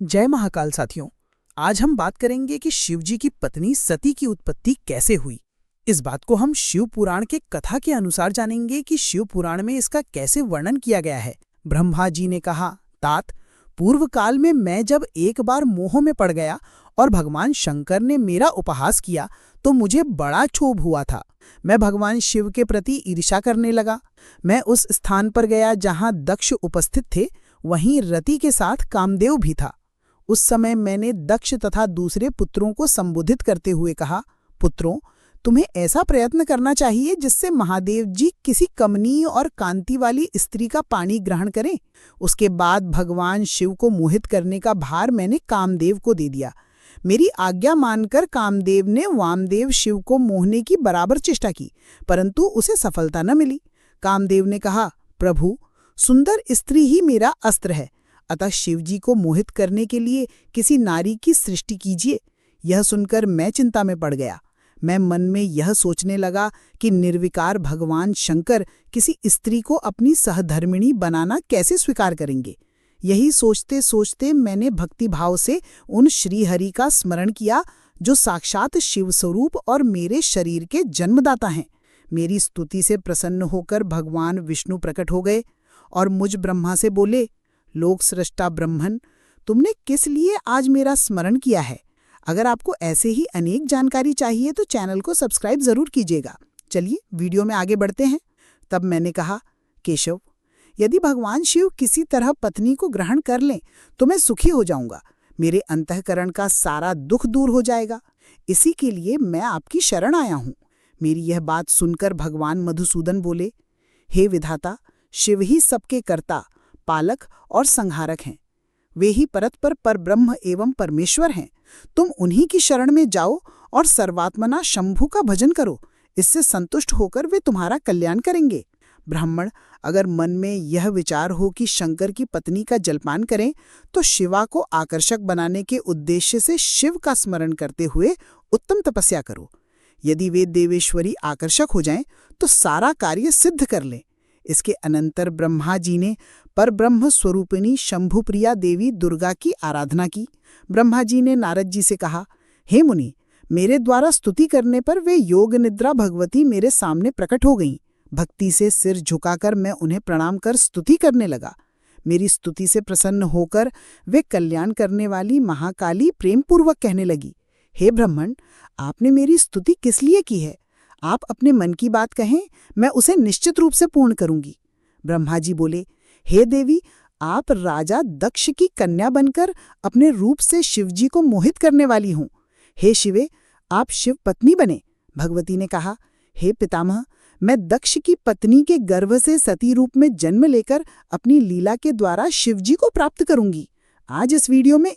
जय महाकाल साथियों। आज हम बात करेंगे कि शिवजी की पत्नी सती की उत्पत्ति कैसे हुई। इस बात को हम शिव पुराण के कथा के अनुसार जानेंगे कि शिव पुराण में इसका कैसे वर्णन किया गया है। ब्रह्मा जी ने कहा, तात, पूर्व काल में मैं जब एक बार मोह में पड़ गया और भगवान शंकर ने मेरा उपहास किया तो मुझे बड़ा क्षोभ हुआ था। मैं भगवान शिव के प्रति ईर्ष्या करने लगा। मैं उस स्थान पर गया जहां दक्ष उपस्थित थे, वहीं रति के साथ कामदेव भी था। उस समय मैंने दक्ष तथा दूसरे पुत्रों को संबोधित करते हुए कहा, पुत्रों, तुम्हें ऐसा प्रयत्न करना चाहिए जिससे महादेव जी किसी कमनीय और कांति वाली स्त्री का पानी ग्रहण करें। उसके बाद भगवान शिव को मोहित करने का भार मैंने कामदेव को दे दिया। मेरी आज्ञा मानकर कामदेव ने वामदेव शिव को मोहने की बराबर चेष्टा की, परंतु उसे सफलता न मिली। कामदेव ने कहा, प्रभु, सुंदर स्त्री ही मेरा अस्त्र है, अतः शिवजी को मोहित करने के लिए किसी नारी की सृष्टि कीजिए। यह सुनकर मैं चिंता में पड़ गया। मैं मन में यह सोचने लगा कि निर्विकार भगवान शंकर किसी स्त्री को अपनी सहधर्मिणी बनाना कैसे स्वीकार करेंगे। यही सोचते सोचते मैंने भक्तिभाव से उन श्रीहरि का स्मरण किया जो साक्षात शिव स्वरूप और मेरे शरीर के जन्मदाता हैं। मेरी स्तुति से प्रसन्न होकर भगवान विष्णु प्रकट हो गए और मुझ ब्रह्मा से बोले, लोक सृष्टा ब्रह्मन, तुमने किस लिए आज मेरा स्मरण किया है? अगर आपको ऐसे ही अनेक जानकारी चाहिए तो चैनल को सब्सक्राइब जरूर कीजिएगा। चलिए वीडियो में आगे बढ़ते हैं। तब मैंने कहा, केशव, यदि भगवान शिव किसी तरह पत्नी को ग्रहण कर लें तो मैं सुखी हो जाऊंगा। मेरे अंतःकरण का सारा दुख दूर हो जाएगा। इसी के लिए मैं आपकी शरण आया हूं। मेरी यह बात सुनकर भगवान मधुसूदन बोले, हे विधाता, शिव ही सबके कर्ता, पालक और संहारक हैं। वे ही परतपर परब्रह्म एवं परमेश्वर हैं। तुम उन्हीं की शरण में जाओ और सर्वात्मना शंभु का भजन करो। इससे संतुष्ट होकर वे तुम्हारा कल्याण करेंगे। ब्राह्मण, अगर मन में यह विचार हो कि शंकर की पत्नी का जलपान करें तो शिवा को आकर्षक बनाने के उद्देश्य से शिव का स्मरण करते हुए उत्तम तपस्या करो। यदि वे देवेश्वरी आकर्षक हो जाएं तो सारा कार्य सिद्ध कर लें। इसके अनंतर ब्रह्मा जी ने परब्रह्म स्वरूपिणी शंभुप्रिया देवी दुर्गा की आराधना की। ब्रह्मा जी ने नारद जी से कहा, हे मुनि, मेरे द्वारा स्तुति करने पर वे योग निद्रा भगवती मेरे सामने प्रकट हो गईं। भक्ति से सिर झुकाकर मैं उन्हें प्रणाम कर स्तुति करने लगा। मेरी स्तुति से प्रसन्न होकर वे कल्याण करने वाली महाकाली प्रेमपूर्वक कहने लगी, हे ब्राह्मण, आपने मेरी स्तुति किस लिए की है? आप अपने मन की बात कहें, मैं उसे निश्चित रूप से पूर्ण करूंगी। ब्रह्मा जी बोले, हे देवी, आप राजा दक्ष की कन्या बनकर अपने रूप से शिवजी को मोहित करने वाली हूं। हे शिवे, आप शिव पत्नी बने। भगवती ने कहा, हे पितामह, मैं दक्ष की पत्नी के गर्भ से सती रूप में जन्म लेकर अपनी लीला के द्वारा शिवजी को प्राप्त करूंगी। आज इस वीडियो में